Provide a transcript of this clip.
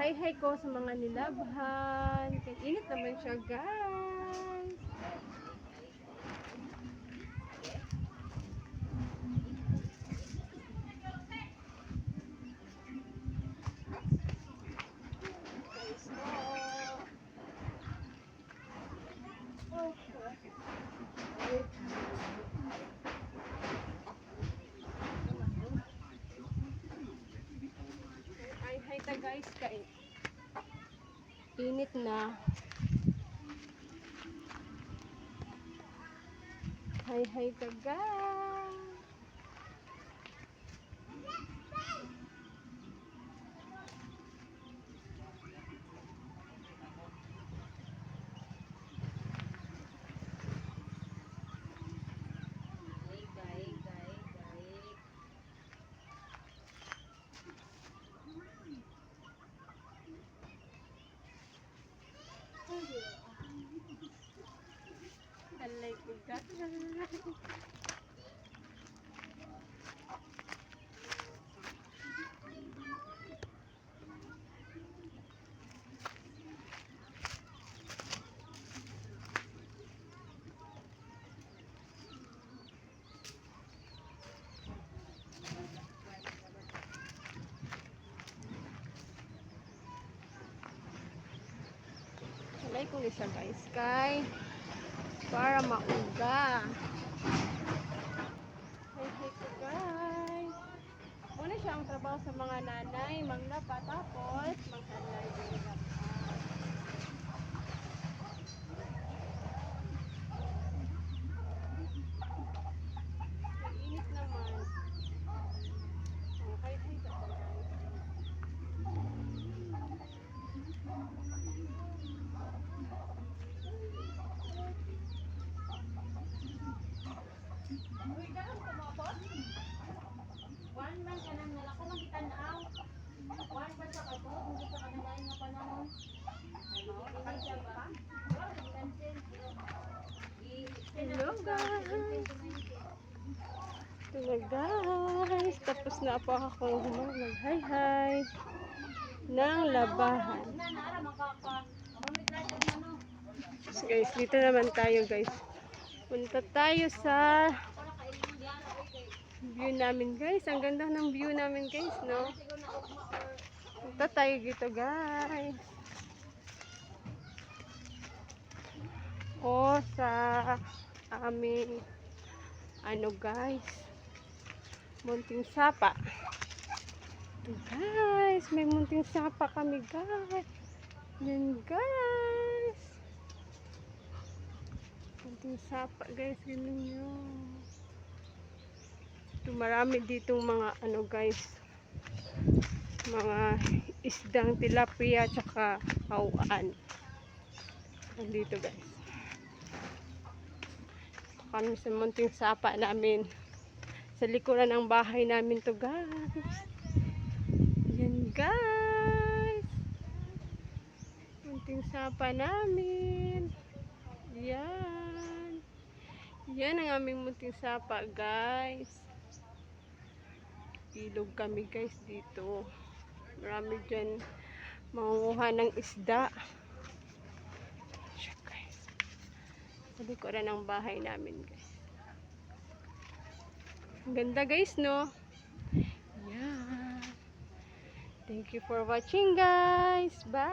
Hi ko sa mga nilabhan. Kaya init naman siya, guys. Hi ta guys, kay init na. Hi ta guys. Alay ko guys. Alay ko siya guys, kay para mauga. Hi ko guys. Una siya ang trabaho sa mga nanay, manglaba, tapos maghanay din pa. Init naman. Oh, hi ka guys. Uy, dahan ko mo po? 1 month ka nang nalako magitanaw. 1 month sa kato, hindi sa kanalain nga panahon. Cancel pa? Wala, cancel. Hello guys! Hello guys! Tapos na po ako mag-hi-hi ng labahan. So guys, dito naman tayo guys. Punta tayo sa view namin guys. Ang ganda ng view namin guys, no? Punta tayo dito guys. O sa aming ano guys, munting sapa. Ito guys, may munting sapa kami guys. Yan guys. Munting sapa guys, ganun yun. Ito marami dito mga ano guys, mga isdang tilapia tsaka hawaan. Nandito guys. Kami sa munting sapa namin. Sa likuran ng bahay namin to guys. Yan guys. Munting sapa namin. Yan. Yan ang aming munting sapa guys. Ilog kami guys dito. Marami dyan mangunguha ng isda. Sa likuran ng bahay namin guys. Ang ganda guys, no? Yeah. Thank you for watching guys. Bye.